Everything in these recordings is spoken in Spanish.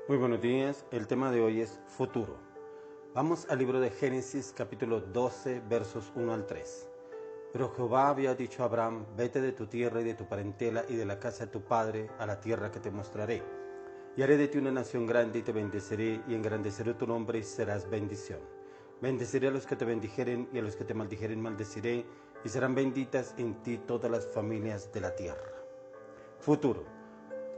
Muy buenos días, el tema de hoy es futuro. Vamos al libro de Génesis capítulo 12 versos 1 al 3. Pero Jehová había dicho a Abraham, vete de tu tierra y de tu parentela y de la casa de tu padre a la tierra que te mostraré. Y haré de ti una nación grande y te bendeciré y engrandeceré tu nombre y serás bendición. Bendeciré a los que te bendijeren y a los que te maldijeren maldeciré y serán benditas en ti todas las familias de la tierra. Futuro.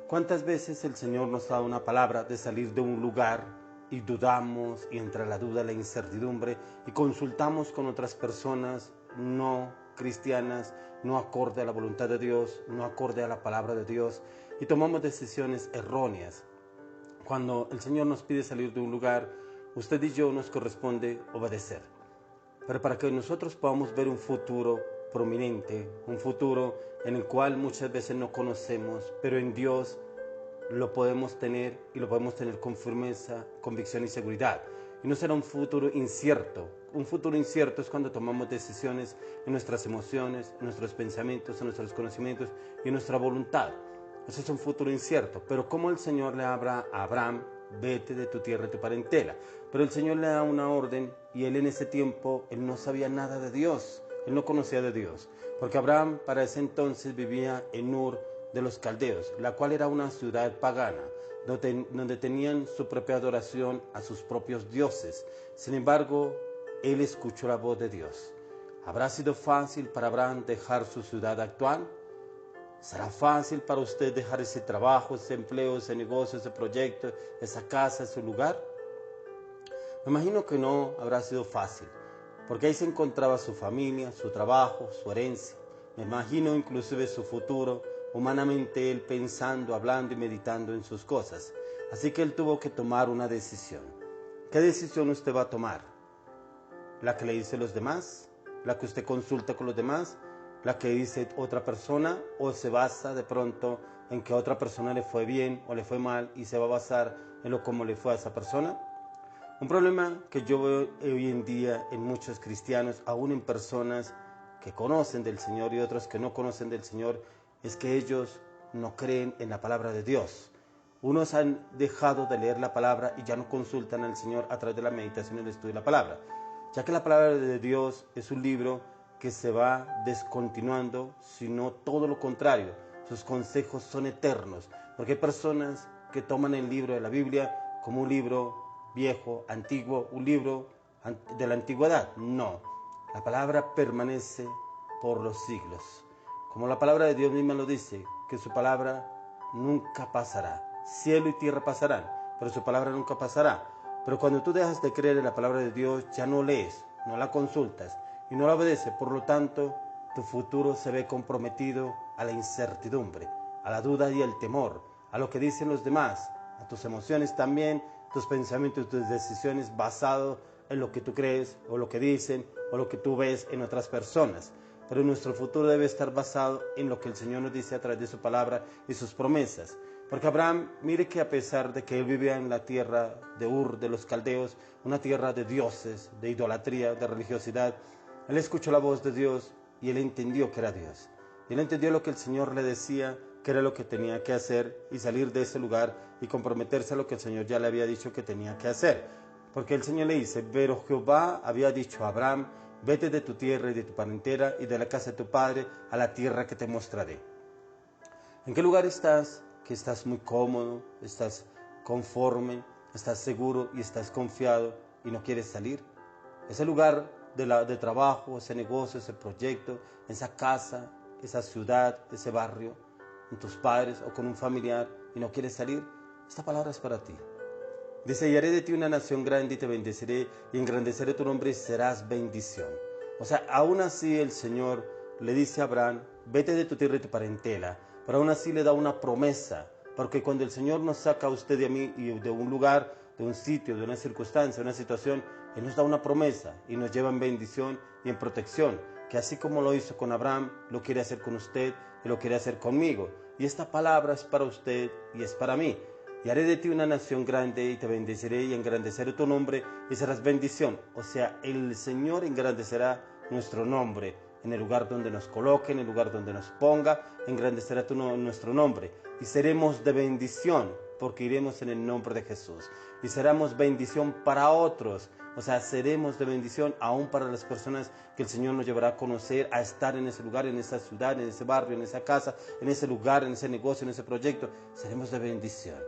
¿Cuántas veces el Señor nos da una palabra de salir de un lugar y dudamos y entra la duda, la incertidumbre y consultamos con otras personas no cristianas, no acorde a la voluntad de Dios, no acorde a la palabra de Dios y tomamos decisiones erróneas? Cuando el Señor nos pide salir de un lugar, usted y yo nos corresponde obedecer. Pero para que nosotros podamos ver un futuro prominente, un futuro en el cual muchas veces no conocemos, pero en Dios lo podemos tener y lo podemos tener con firmeza, convicción y seguridad. Y no será un futuro incierto. Un futuro incierto es cuando tomamos decisiones en nuestras emociones, en nuestros pensamientos, en nuestros conocimientos y en nuestra voluntad. Ese es un futuro incierto. Pero como el Señor le habla a Abraham, vete de tu tierra y tu parentela. Pero el Señor le da una orden y él en ese tiempo, él no sabía nada de Dios. Él no conocía de Dios. Porque Abraham para ese entonces vivía en Ur de los Caldeos, la cual era una ciudad pagana, donde tenían su propia adoración a sus propios dioses. Sin embargo, él escuchó la voz de Dios. ¿Habrá sido fácil para Abraham dejar su ciudad actual? ¿Será fácil para usted dejar ese trabajo, ese empleo, ese negocio, ese proyecto, esa casa, ese lugar? Me imagino que no habrá sido fácil, porque ahí se encontraba su familia, su trabajo, su herencia. Me imagino inclusive su futuro, humanamente él pensando, hablando y meditando en sus cosas. Así que él tuvo que tomar una decisión. ¿Qué decisión usted va a tomar? ¿La que le dicen los demás? ¿La que usted consulta con los demás? ¿La que dice otra persona? ¿O se basa de pronto en que a otra persona le fue bien o le fue mal y se va a basar en lo cómo le fue a esa persona? Un problema que yo veo hoy en día en muchos cristianos, aún en personas que conocen del Señor y otros que no conocen del Señor, es que ellos no creen en la palabra de Dios. Unos han dejado de leer la palabra y ya no consultan al Señor a través de la meditación y el estudio de la palabra, ya que la palabra de Dios es un libro que se va descontinuando, sino todo lo contrario. Sus consejos son eternos, porque hay personas que toman el libro de la Biblia como un libro viejo, antiguo, un libro de la antigüedad. No, la palabra permanece por los siglos. Como la palabra de Dios misma lo dice, que su palabra nunca pasará. Cielo y tierra pasarán, pero su palabra nunca pasará. Pero cuando tú dejas de creer en la palabra de Dios, ya no lees, no la consultas y no la obedeces. Por lo tanto, tu futuro se ve comprometido a la incertidumbre, a la duda y el temor, a lo que dicen los demás, a tus emociones también, tus pensamientos, tus decisiones basados en lo que tú crees o lo que dicen o lo que tú ves en otras personas. Pero nuestro futuro debe estar basado en lo que el Señor nos dice a través de su palabra y sus promesas. Porque Abraham, mire que a pesar de que él vivía en la tierra de Ur, de los Caldeos, una tierra de dioses, de idolatría, de religiosidad, él escuchó la voz de Dios y él entendió que era Dios. Y él entendió lo que el Señor le decía, que era lo que tenía que hacer y salir de ese lugar y comprometerse a lo que el Señor ya le había dicho que tenía que hacer. Porque el Señor le dice, pero Jehová había dicho a Abraham, vete de tu tierra y de tu parentela y de la casa de tu padre a la tierra que te mostraré. ¿En qué lugar estás? Que estás muy cómodo, estás conforme, estás seguro y estás confiado y no quieres salir. Ese lugar de trabajo, ese negocio, ese proyecto, esa casa, esa ciudad, ese barrio, con tus padres o con un familiar y no quieres salir, esta palabra es para ti. Dice, y haré de ti una nación grande y te bendeciré y engrandeceré tu nombre y serás bendición. O sea, aún así el Señor le dice a Abraham, vete de tu tierra y tu parentela, pero aún así le da una promesa, porque cuando el Señor nos saca a usted y a mí de un lugar, de un sitio, de una circunstancia, de una situación, Él nos da una promesa y nos lleva en bendición y en protección, que así como lo hizo con Abraham, lo quiere hacer con usted y lo quiere hacer conmigo. Y esta palabra es para usted y es para mí. Y haré de ti una nación grande y te bendeciré y engrandeceré tu nombre y serás bendición. O sea, el Señor engrandecerá nuestro nombre en el lugar donde nos coloque, en el lugar donde nos ponga, engrandecerá nuestro nombre y seremos de bendición. porque iremos en el nombre de Jesús. Y seremos bendición para otros. O sea, seremos de bendición aún para las personas que el Señor nos llevará a conocer, a estar en ese lugar, en esa ciudad, en ese barrio, en esa casa, en ese lugar, en ese negocio, en ese proyecto. Seremos de bendición.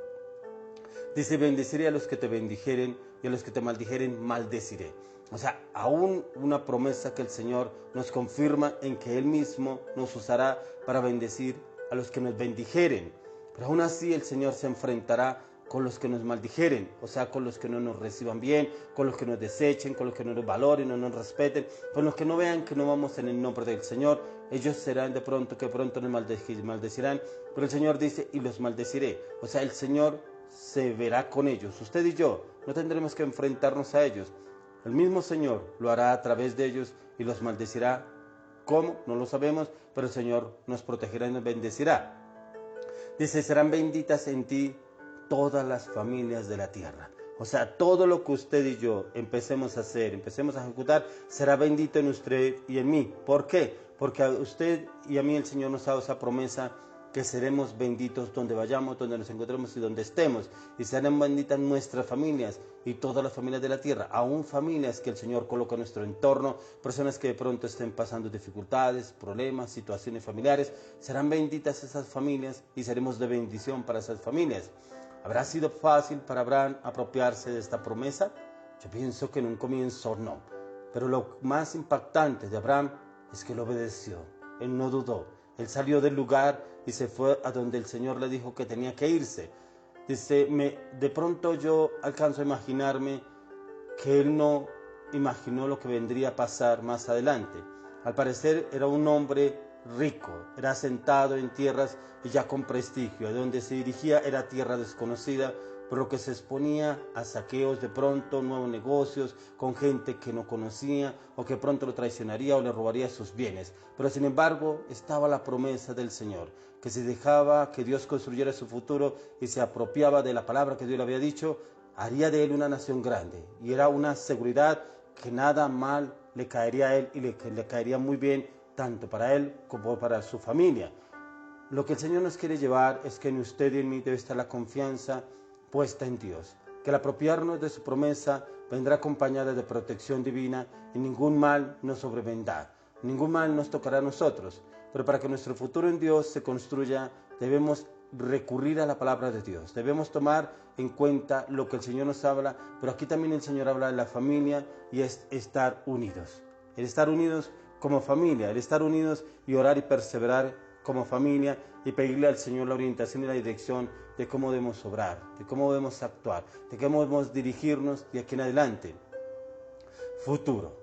Dice, bendeciré a los que te bendijeren y a los que te maldijeren, maldeciré. O sea, aún una promesa que el Señor nos confirma en que Él mismo nos usará para bendecir a los que nos bendijeren. Pero aún así el Señor se enfrentará con los que nos maldijeren, o sea, con los que no nos reciban bien, con los que nos desechen, con los que no nos valoren, no nos respeten, con los que no vean que no vamos en el nombre del Señor. Ellos serán de pronto que pronto nos maldecirán, pero el Señor dice, y los maldeciré. O sea, el Señor se verá con ellos. Usted y yo no tendremos que enfrentarnos a ellos. El mismo Señor lo hará a través de ellos y los maldecirá. ¿Cómo? No lo sabemos, pero el Señor nos protegerá y nos bendecirá. Dice, serán benditas en ti todas las familias de la tierra. O sea, todo lo que usted y yo empecemos a hacer, empecemos a ejecutar, será bendito en usted y en mí. ¿Por qué? Porque a usted y a mí el Señor nos ha dado esa promesa que seremos benditos donde vayamos, donde nos encontremos y donde estemos. Y serán benditas nuestras familias y todas las familias de la tierra, aún familias que el Señor coloca en nuestro entorno, personas que de pronto estén pasando dificultades, problemas, situaciones familiares. Serán benditas esas familias y seremos de bendición para esas familias. ¿Habrá sido fácil para Abraham apropiarse de esta promesa? Yo pienso que en un comienzo no. Pero lo más impactante de Abraham es que él obedeció. Él no dudó. Él salió del lugar y se fue a donde el Señor le dijo que tenía que irse. Dice, de pronto yo alcanzo a imaginarme que él no imaginó lo que vendría a pasar más adelante. Al parecer era un hombre rico, era asentado en tierras y ya con prestigio. A donde se dirigía era tierra desconocida, por lo que se exponía a saqueos de pronto, nuevos negocios, con gente que no conocía, o que pronto lo traicionaría o le robaría sus bienes. Pero sin embargo, estaba la promesa del Señor, que si dejaba que Dios construyera su futuro y se apropiaba de la palabra que Dios le había dicho, haría de él una nación grande. Y era una seguridad que nada mal le caería a él y le caería muy bien, tanto para él como para su familia. Lo que el Señor nos quiere llevar es que en usted y en mí debe estar la confianza puesta en Dios, que al apropiarnos de su promesa vendrá acompañada de protección divina y ningún mal nos sobrevendrá, ningún mal nos tocará a nosotros. Pero para que nuestro futuro en Dios se construya, debemos recurrir a la palabra de Dios, debemos tomar en cuenta lo que el Señor nos habla, pero aquí también el Señor habla de la familia y es estar unidos, el estar unidos como familia, el estar unidos y orar y perseverar como familia y pedirle al Señor la orientación y la dirección de cómo debemos obrar, de cómo debemos actuar, de cómo debemos dirigirnos de aquí en adelante. Futuro.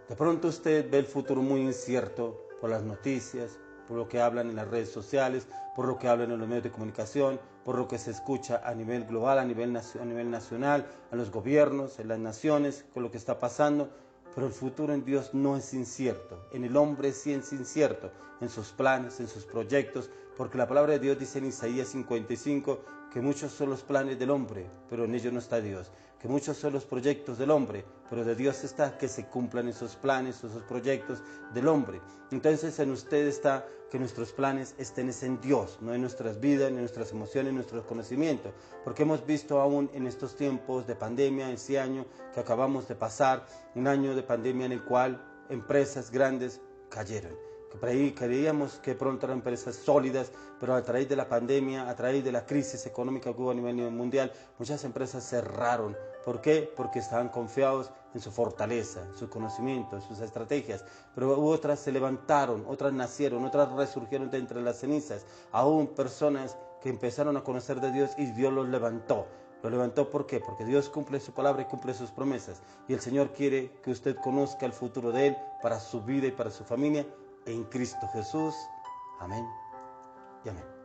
De pronto usted ve el futuro muy incierto por las noticias, por lo que hablan en las redes sociales, por lo que hablan en los medios de comunicación, por lo que se escucha a nivel global, a nivel nacional, a los gobiernos, en las naciones, con lo que está pasando. Pero el futuro en Dios no es incierto, en el hombre sí es incierto, en sus planes, en sus proyectos, porque la palabra de Dios dice en Isaías 55 que muchos son los planes del hombre, pero en ellos no está Dios, que muchos son los proyectos del hombre, pero de Dios está que se cumplan esos planes, esos proyectos del hombre. Entonces en usted está que nuestros planes estén en Dios, no en nuestras vidas, en nuestras emociones, en nuestros conocimientos, porque hemos visto aún en estos tiempos de pandemia, ese año que acabamos de pasar, un año de pandemia en el cual empresas grandes cayeron. Creíamos que pronto eran empresas sólidas, pero a través de la pandemia, a través de la crisis económica que hubo a nivel mundial, muchas empresas cerraron. ¿Por qué? Porque estaban confiados en su fortaleza, en su conocimiento, en sus estrategias. Pero otras se levantaron, otras nacieron, otras resurgieron de entre las cenizas. Aún personas que empezaron a conocer de Dios y Dios los levantó. ¿Lo levantó por qué? Porque Dios cumple su palabra y cumple sus promesas. Y el Señor quiere que usted conozca el futuro de Él para su vida y para su familia en Cristo Jesús. Amén y amén.